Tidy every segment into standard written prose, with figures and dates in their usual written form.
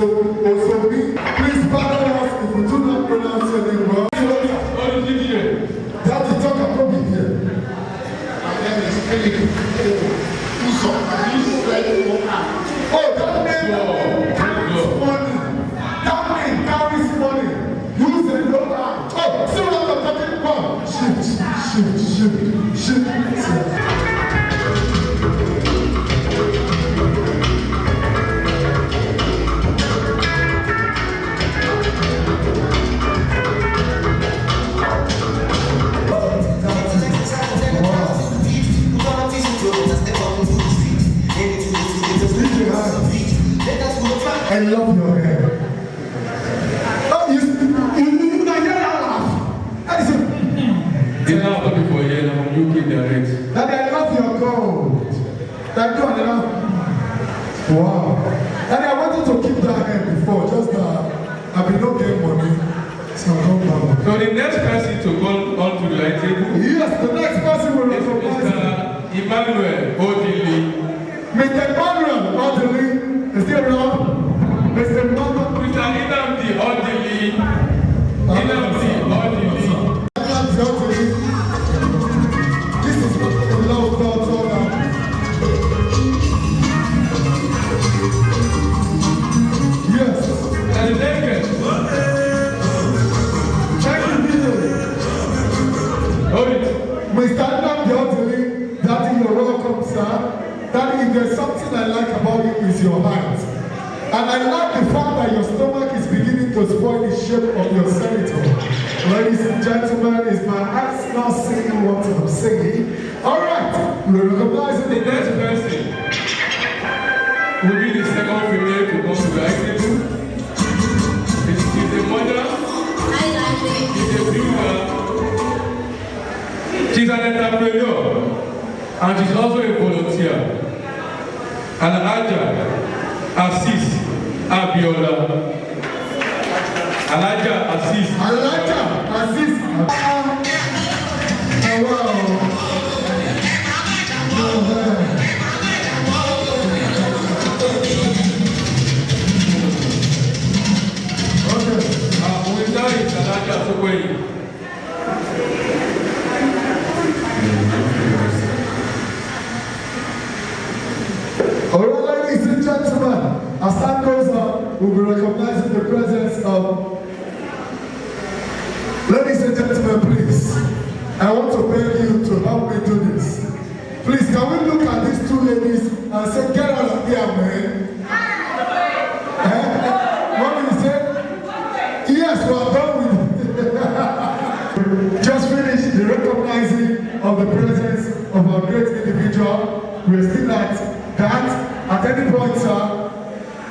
Please pardon us if we do not pronounce your name well. Daddy, talk about me here. My name is Philip. Oh, that name carries money. Use the lower. Oh, see what I'm talking about? Shift. I love your hair. Oh, you can hear that laugh. That is it. They now looking for you from UK direct. Daddy, I love your gold. Daddy, I love. Wow. Daddy, I wanted to keep that hair before, just I've been not getting money. So So the next person to go on to the light table. Yes, the next person will is recognize Mr. Emmanuel Odili. Mr. Emmanuel Odili is still around. Mr. Emmanuel. Mr. Int'L Odili. Int'L Odili. This is what the love thoughts all about. Yes. And the second. Thank you, Peter. Hold it. Mr. Odili, Daddy, you're welcome, sir. Daddy, if there's something I like about you is your heart. And I like the fact that your stomach is beginning to spoil the shape of your senator. Ladies and gentlemen, is my eyes not seeing what I'm saying? All right, we're recognizing The next person will be the second female to come to the light table. She's a mother. She's a viewer. She's an entrepreneur. And she's also a volunteer. Alaja Assis Abiola. Alaja Assis. Wow. Okay. We know it's Alaja Sokwe. Alright, ladies and gentlemen, as time goes on, we'll be recognizing the presence of. Ladies and gentlemen, please, I want to beg you to help me do this. Please, can we look at these two ladies and say, get out of here, man? What do you say? Yes, we are done with it. Just finished the recognizing of the presence of our great individual. We're still at that. At any point, sir,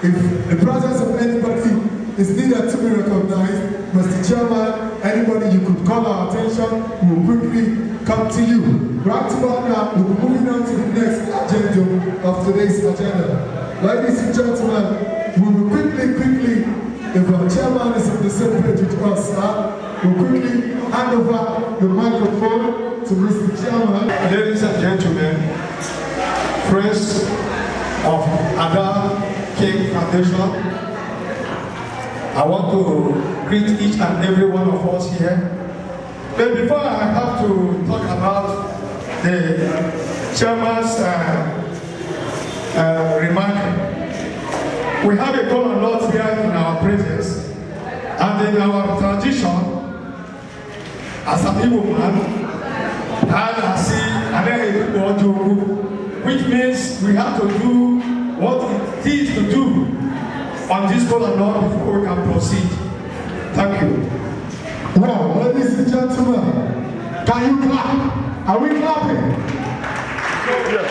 if the presence of anybody is needed to be recognized, Mr. Chairman, anybody you could call our attention, we will quickly come to you. Right about now, we'll be moving on to the next agenda of today's agenda. Ladies and gentlemen, we will quickly, if our chairman is on the same page with us, sir, we'll quickly hand over the microphone to Mr. Chairman. Ladies and gentlemen, friends of Ada King Foundation, I want to greet each and every one of us here. But before I have to talk about the chairman's remark, we have a common lot here in our presence, and in our tradition, as an Igbo man, which means we have to do what it is to do on this common law before we can proceed. Thank you. Well, ladies and gentlemen, can you clap? Are we clapping? Yes.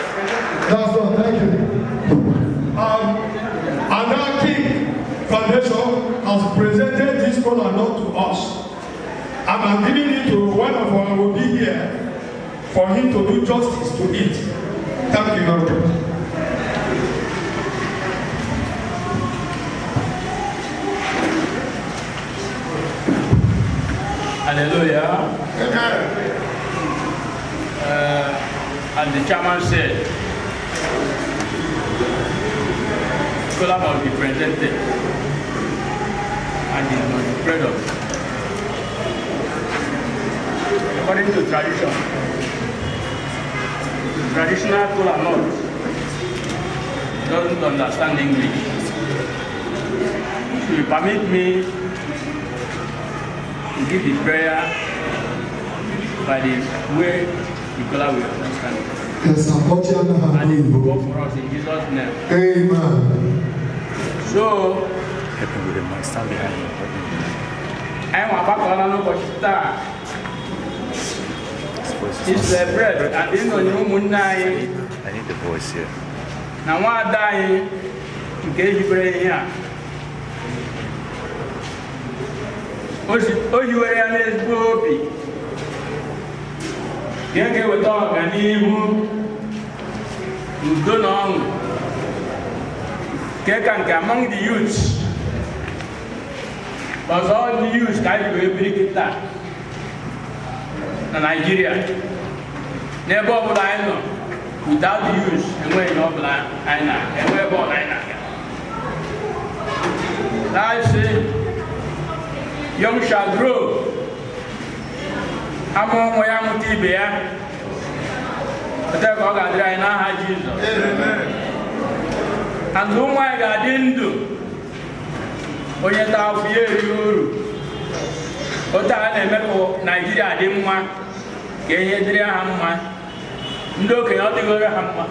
That's all, thank you. Ada King Foundation has presented this common law to us. And I'm giving it to one of our will be here for him to do justice to it. Thank you very much. Hallelujah. And the chairman said, Scholar must be presented. and he must be prayed of. According to tradition, the traditional kola nut doesn't understand English. So you permit me to give the prayer by the way Nicola will understand it. Yes, unfortunately, And it will go for us in Jesus' name. Amen. So, Helping with the mic, stand behind me. I want to call on it's the bread, and then on your moon I need the voice here. now one dying to get you bread here. Oh, you were an SBOP. Get with dog and you go on. Get among the youths. Because all the youths can't be able to get that. Nigeria. Never blind without the use and when you're blind, I know, and we're born, I know. I say, young shall grow. I'm on my young TV. But they're going to dry now, Jesus. And whom I got into when you're down here, you. But I never Nigeria didn't want. Get here, Hamma. No, cannot go to Hamma.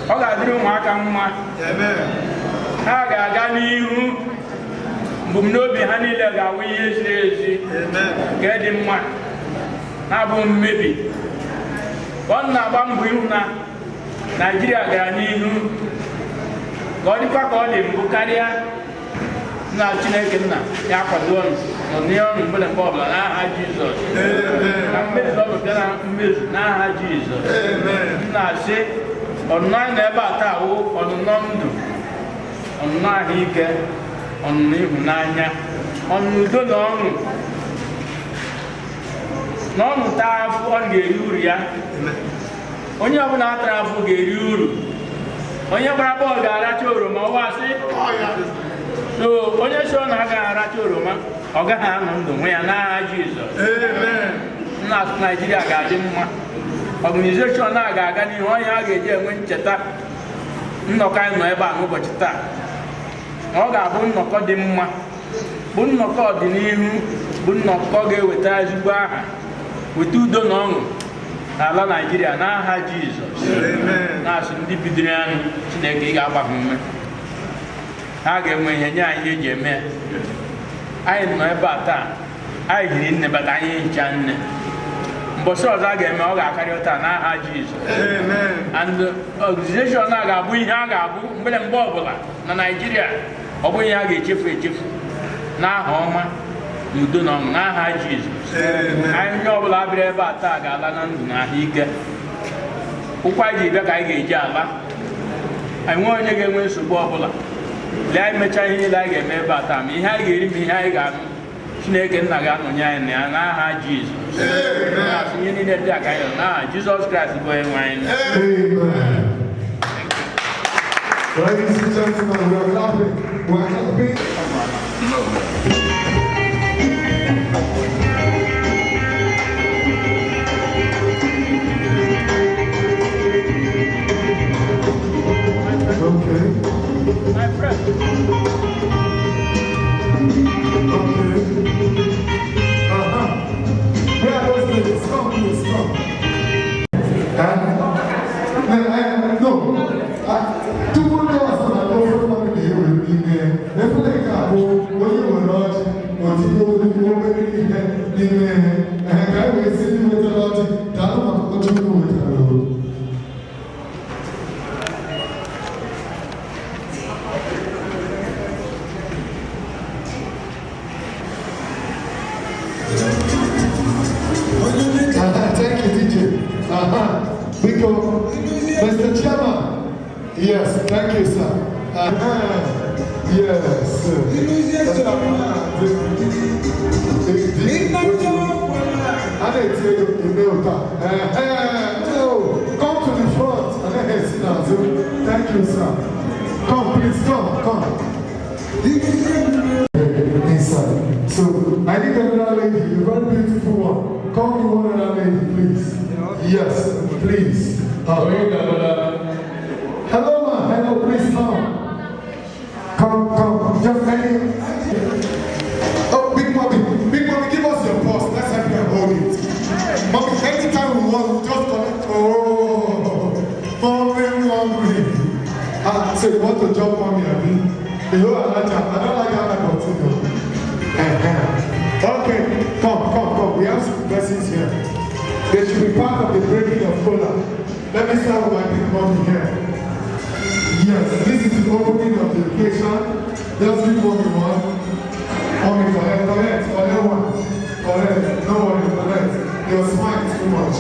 All I do, Markamma. I got you. Bumno behind it, like we yesterday. Get him one. Nabum maybe. One Nabam Buna. Nigeria got you. God, if I call him Bukaria. Now, Chinekina, Yapadon, or Neon, but a bubble, now, Jesus. I'm made of now, Jesus. Now, say, on nine never tao, on Nondo, on Nahike, on Nanya, on Udon, non taf on Geruria. On your Natra for Geruru. On your Brabo Garacho, Mawasi. So, when you show Nagarama, Ogahan, the way Jesus. Amen. Not Nigeria Garden. Organization Nagagani, one Yagay, Wincheta. No kind of Eba, Nobacheta. Oga Bunnokodima. Bunnokodinim, Bunnokoge with Tazuba. We do the long. Ala Nigeria, now Jesus. Amen. Now, some Dipidrian, Snake Abahum. I get when you're man. I know about that. I didn't, but I ain't Jan. But so I get my Carriota, now Jesus. Amen. And the organization I got, we hang up, but I'm Bobola, Nigeria, or we have a chief. Now, Homa, you do not know Jesus. I know about that, Galan, he get. Who quite did that I get Java? I want to get with Bobola. Let me try you like a member time. He had given me high gun, snake and Nagan, and now Jesus. You need a jack. Now, Jesus Christ is going wine. Amen. Ladies and gentlemen, we are clapping. We are clapping. Okay. My friend. Okay. Where are those ladies? Come, please, come. No. Two more doors on the door for the day will be there. They put a couple, when you were not, or to go to the woman in there, and I will see you with the Lord. Tell them what you do with the Lord. Thank you, DJ. Because, Mr. Chairman, yes, thank you, sir. Yes, sir. Come to the front and let us sit down. Thank you, sir. Come, please, come. call me one other lady, please. Yes, please. Hello, ma. Hello, please come. Come. Just any. Oh, Big Mommy, give us your purse. Let's help you hold it. Mommy, anytime we want, we just collect. Oh, Mommy. So you want to jump on me, Abi? I don't like that continue. Okay, come. We have some blessings here. They should be part of the breaking of cola. Let me start with my Big Mommy here. Yes, this is the opening of the occasion. Just Big Mommy one. Mommy, collect one. Collect. No worry, collect. You're smiling too much.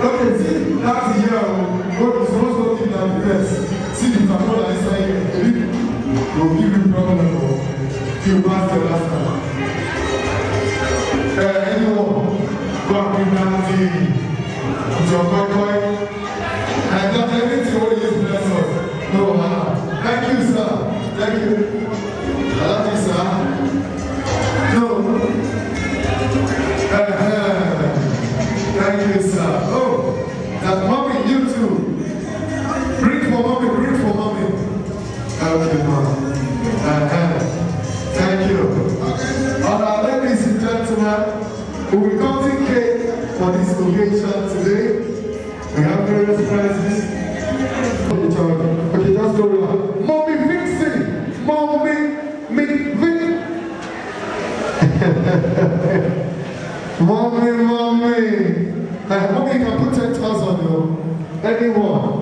Okay, see, that's the year. God is supposed to give that first. See, the Takola inside here. We'll give you problem. You pass the last time. Anyone? Go and bring that tea. Your coin. And not everything what is bless us. No, thank you, sir. Thank you. I love you, sir. No. Thank you, sir. Oh, that mommy, you too. Bring for mommy. Okay, mom. Thank you. All ladies and gentlemen, we'll be cutting cake for this occasion today. We have various prizes. Okay, just go around. Mommy Vixen! Mommy Mommy can put 10,000 on. Anyone.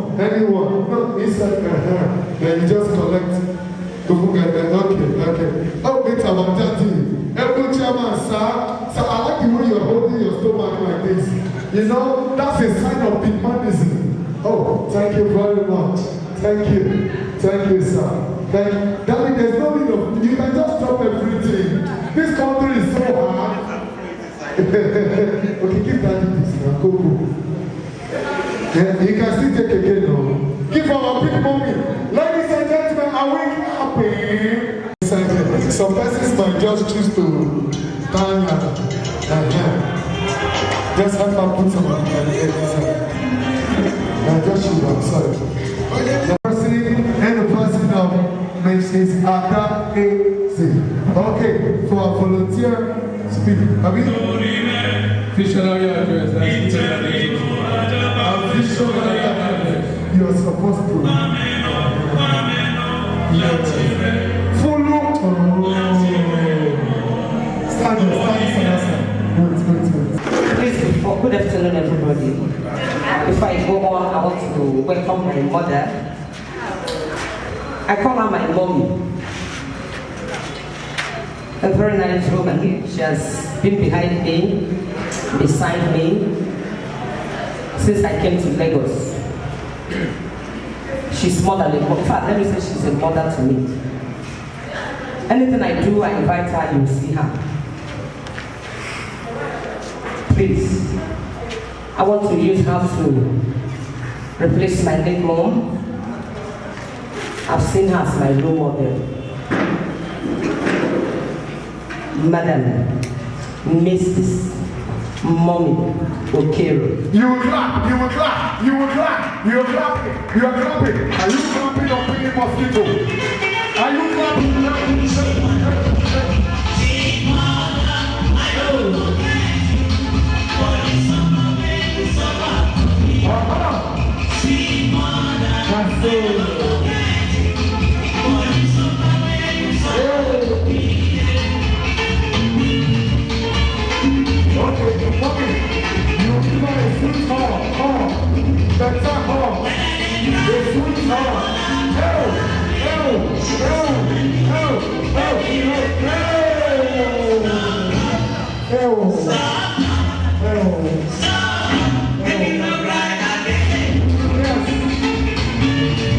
No, inside my hair. Then you just collect. Okay. Oh, wait about that thing. Every chairman, sir. So I like the way you're holding your stomach like this. You know, that's a sign of big manism. Oh, thank you very much. Thank you, sir. Darling, there's no need of, you can just drop everything. This country is so hard. Okay, give daddy this now. Go. Yeah, you can still take again now. Give our Big Mommy. Ladies and gentlemen, are we happy? Some persons might just choose to stand just have to put some on the head. Just shoot up, sorry. The person of Mrs. Ada A.C. Okay, for our volunteer speak. Have you? Visionary address. Visionary address. You are supposed to. Follow. Stand. Please, before, good afternoon, everybody. Before I go on, I want to welcome my mother. I call her my mommy. A very nice woman. She has been behind me, beside me, since I came to Lagos. She's motherly. In fact, let me say she's a mother to me. Anything I do, I invite her, you see her. Please, I want to use her to replace my late mom. I've seen her as my role model. Madam, Mrs. Mommy Okero. You will clap. You are clapping. You are clapping. Are you clapping or picking mosquito? Are you clapping?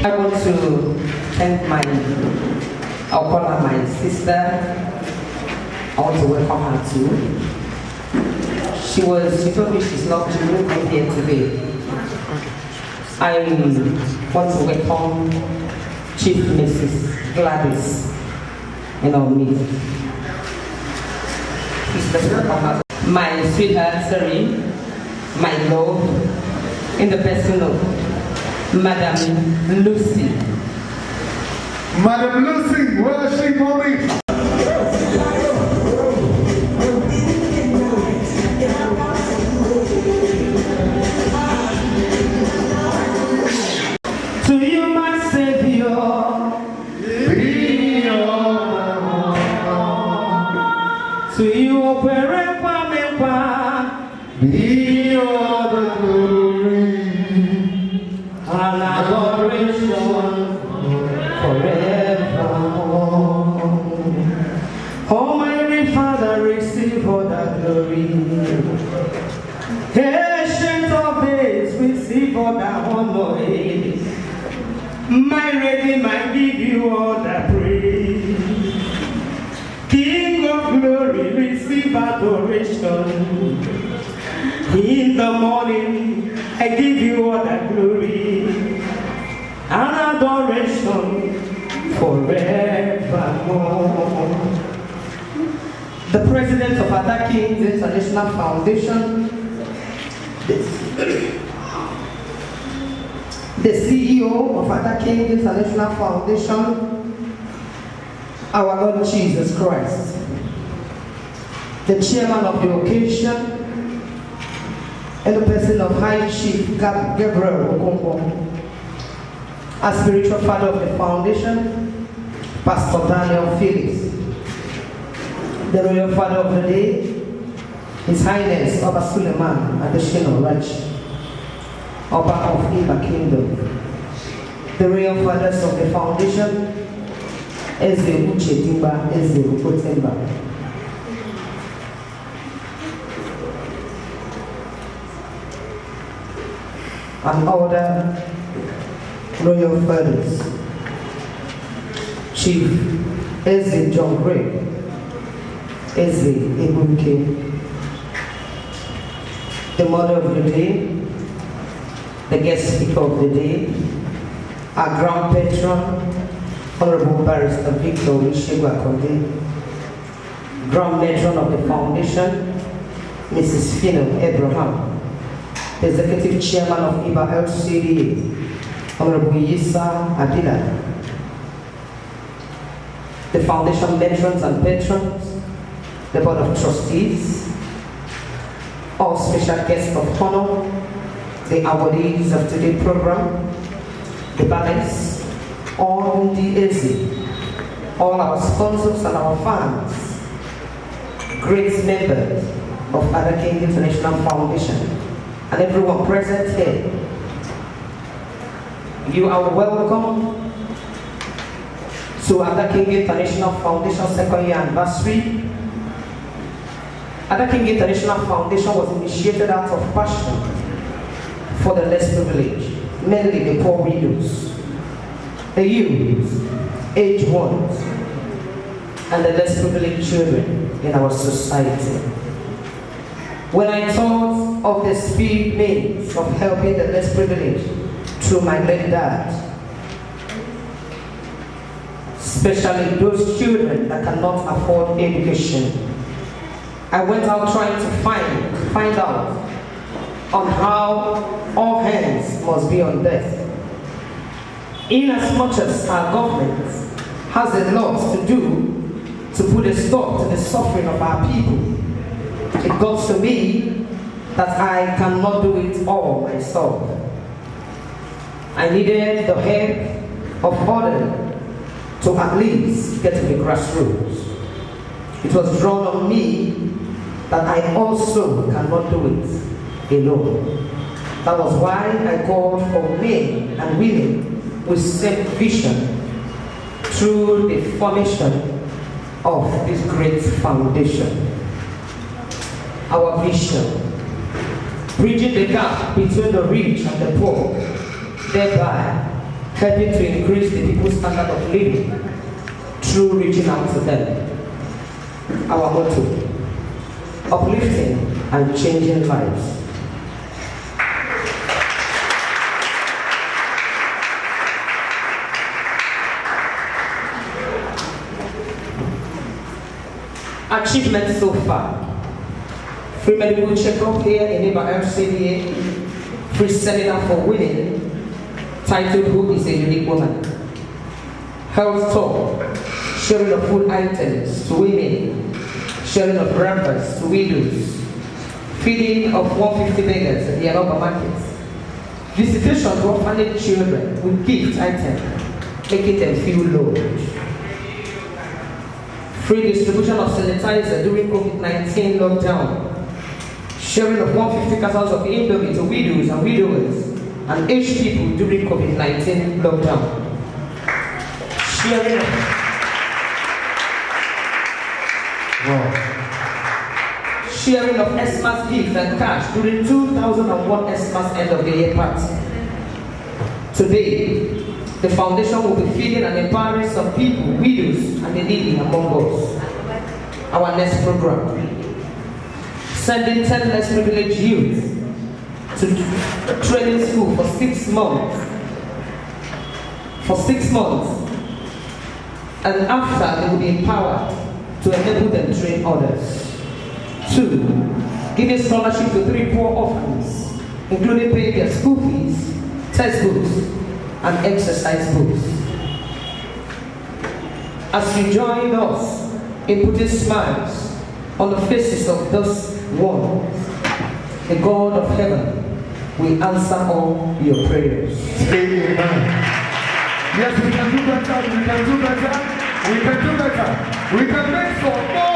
I want to thank I'll call her my sister. I want to welcome her too. She told me she wouldn't come here today. I want to welcome Chief Mrs. Gladys in our midst. Let's recognize my sweetheart, Serene, my love, in the person of Madam Lucy. Madam Lucy, where is she, mommy? To you, my Savior, be your to you, wherever Be your the glory and adoration forevermore. Almighty Father, receive all that glory. Ancient of days, receive all that honor. My Redeemer, I give you all that praise. King of glory, receive adoration. In the morning, I give you all that glory and adoration forevermore. The president of Ada Kings International Foundation, the CEO of Ada Kings International Foundation, our Lord Jesus Christ, the chairman of the occasion, and the person of High Chief Gabriel Okonkwo, our spiritual father of the foundation, Pastor Daniel Felix, the royal father of the day, His Highness Oba Suleiman Adeshino Raj, Oba of Iba Kingdom, the royal fathers of the foundation, Eze Uche Dimba, Eze Ukotemba, and other royal fathers, Chief Eze John Gray, Eze Ebunke, the mother of the day, the guest speaker of the day, our grand patron, Honorable Barrister Victor Olusegun Akande, grand matron of the foundation, Mrs. Phino Abraham, Executive Chairman of IBA LCDA, Honorable Yisa Adila, the foundation matrons and patrons, the Board of Trustees, all special guests of honor, the awardees of today's program, the ballets, all the easy, all our sponsors and our fans, great members of Ada King International Foundation, and everyone present here. You are welcome to Ada King International Foundation 2nd year anniversary. Ada King International Foundation was initiated out of passion for the less privileged, mainly the poor widows, the youth, aged ones, and the less privileged children in our society. When I thought of the speed means of helping the less privileged through my late dad, especially those children that cannot afford education, I went out trying to find out on how all hands must be on deck. In as much as our government has a lot to do to put a stop to the suffering of our people, it got to me that I cannot do it all myself. I needed the help of others to at least get to the grassroots. It was drawn on me that I also cannot do it alone. That was why I called for men and women with same vision through the formation of this great foundation. Our vision, bridging the gap between the rich and the poor, thereby helping to increase the people's standard of living through reaching out to them. Our motto, uplifting and changing lives. Achievements so far. free medical checkup here in Neighbor FCDA, free seminar for women titled Who is a Unique Woman? Health talk, sharing of food items to women, sharing of wrappers to widows, feeding of 150 beggars at the Alaba market, visitation to orphanage children with gift items, making them feel loved. Free distribution of sanitizer during COVID-19 lockdown, sharing of 150 cartons of Int'L to widows and widowers and aged people during COVID-19 lockdown. Sharing of Xmas gifts and cash during 2001 Xmas end of the year party. Today, the foundation will be feeding and empowering some people, widows, and the needy among us. Our next program, sending 10 less privileged youth to training school for 6 months. And after, they will be empowered to enable them to train others. 2, giving scholarship to 3 poor orphans, including paying their school fees, textbooks, and exercise books. As you join us in putting smiles on the faces of those ones, the God of heaven will answer all your prayers. Amen. Yes, we can do better, we can do better, we can do better. We can make some more.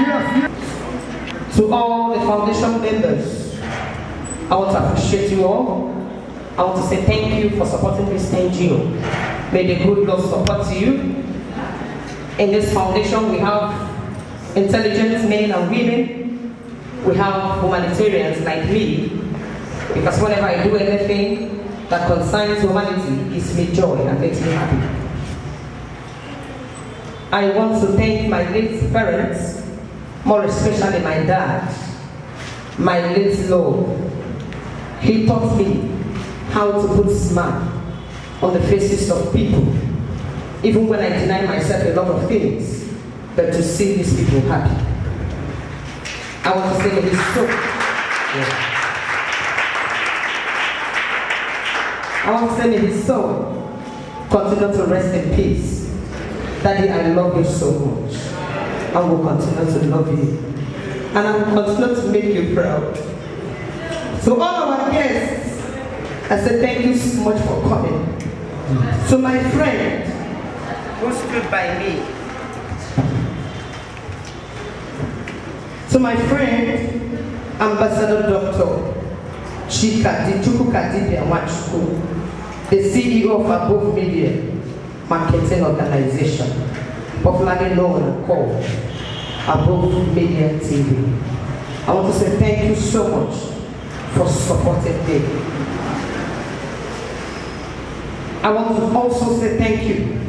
Yes. To all the foundation members, I want to appreciate you all. I want to say thank you for supporting this NGO. May the good Lord support you. In this foundation, we have intelligent men and women. We have humanitarians like me. Because whenever I do anything that concerns humanity, it gives me joy and makes me happy. I want to thank my late parents, more especially my dad, my late Lord. He taught me how to put a smile on the faces of people, even when I deny myself a lot of things, but to see these people happy. I want to say that it's so. I want to say that his soul continue to rest in peace. Daddy, I love you so much. I will continue to love you. And I will continue to make you proud. So all of our guests, I say thank you so much for coming. So my friend who stood by me. So my friend, Ambassador Dr. the CEO of Above Media Marketing Organization, popularly known and called Above Media TV. I want to say thank you so much for supporting me. I want to also say thank you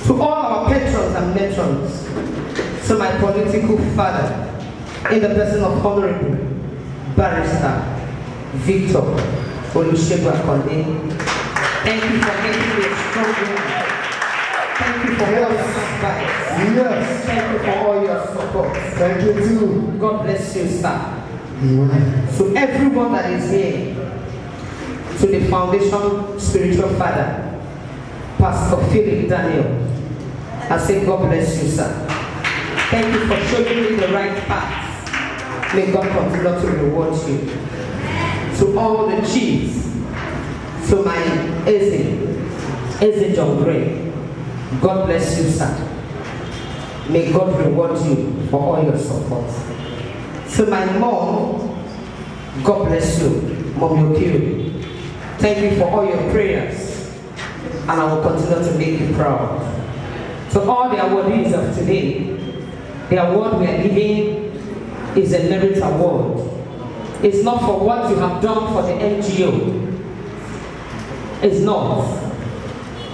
to all our patrons and matrons, to my political father, in the person of Honorable Barrister Victor Olusegun Akonde. Thank you for making me a strong woman. Thank you for all your advice. Yes. Thank you for all your support. Thank you too. God bless you, sir. Amen. To everyone that is here, to the foundation spiritual father, Pastor Philip Daniel, I say God bless you, sir. Thank you for showing me the right path. May God continue to reward you. To all the chiefs, to my Eze John Gray, God bless you, sir. May God reward you for all your support. To my mom, God bless you, Mom Yokio. Thank you for all your prayers, and I will continue to make you proud. To all the awardees of today, the award we are giving is a merit award. It's not for what you have done for the NGO. It's not.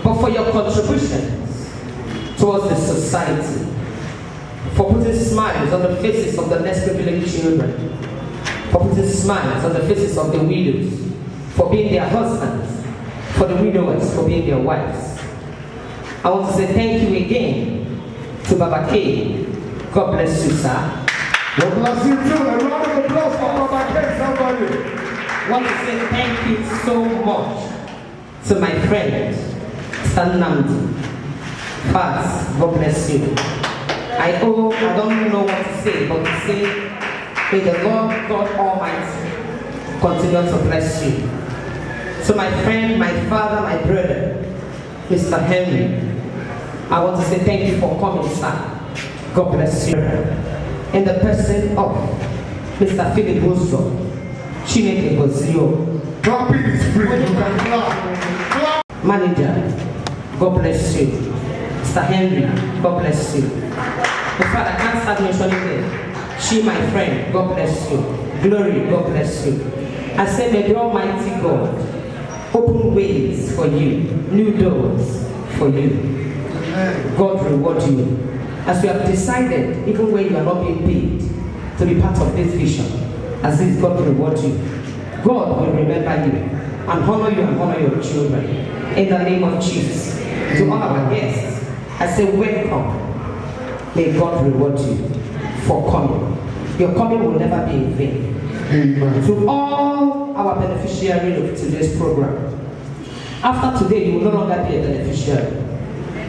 But for your contributions towards the society. For putting smiles on the faces of the less privileged children. For putting smiles on the faces of the widows. For being their husbands. For the widowers, for being their wives. I want to say thank you again to Baba K, God bless you, sir. God bless you too. A round of applause for Papa Ken, somebody. I want to say thank you so much to my friend, Sanamdi. First, God bless you. I don't know what to say, but to say, may the Lord God Almighty continue to bless you. So my friend, my father, my brother, Mr. Henry, I want to say thank you for coming, sir. God bless you. In the person of Mr. Philip Bozo, Chineke Bozio, Clapping is free. You can clap. manager, God bless you. Mr. Henry, God bless you. In fact, I can't start mentioning them. She, my friend, God bless you. Glory, God bless you. I say, may the Almighty God open ways for you, new doors for you. God reward you. As you have decided, even when you are not being paid, to be part of this vision, as this God reward you. God will remember you and honor you and honor your children. In the name of Jesus. To all our guests, I say welcome. May God reward you for coming. Your coming will never be in vain. Amen. To all our beneficiaries of today's program, after today you will no longer be a beneficiary.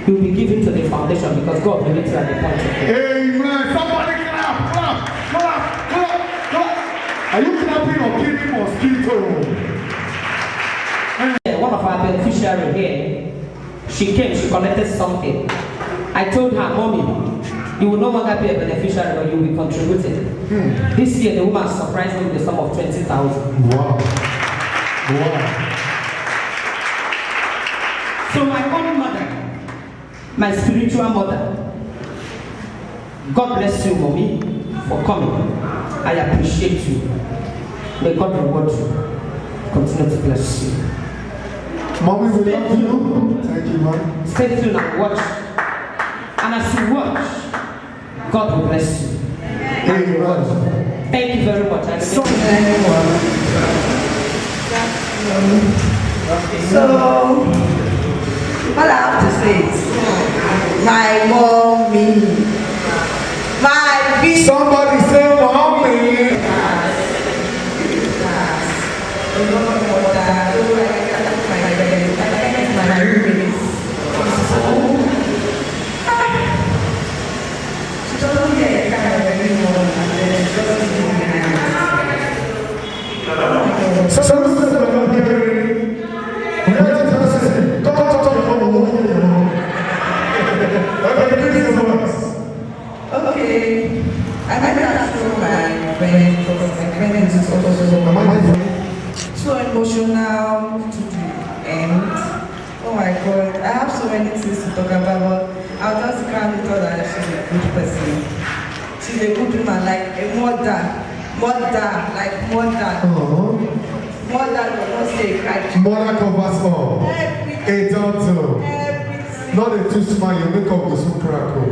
You will be given to the foundation because God will meet you at the point of faith. Amen. Somebody clap, clap, clap, clap, clap. Are you clapping or killing mosquito? One of our beneficiaries here, she came, she collected something. I told her, Mommy, you will no longer be a beneficiary, but you will be contributing. This year, the woman surprised me with the sum of 20,000. Wow. Wow. So my own mother, my spiritual mother, God bless you, Mommy, for coming. I appreciate you. May God reward you. Continue to bless you. Mommy, we love you. Thank you, man. Stay tuned and watch. And as you watch, God will bless you. Amen. Thank you very much. So, what I have to say is, my mommy, my big. Somebody say, Mommy. Okay, I might have to my friend because my friend is also so emotional to the end. Oh my God, I have so many things to talk about, but I'll just calm tell that she's a good person. She's a good woman, like a mother, like mother. Mother does not say cry. Mother covers all. A daughter. Everything. Not a too smart, your makeup was so crackle.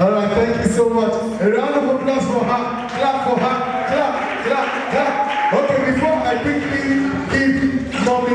All right, thank you so much. A round of applause for her. Clap for her. Clap, clap, clap. Okay, before I quickly give Mommy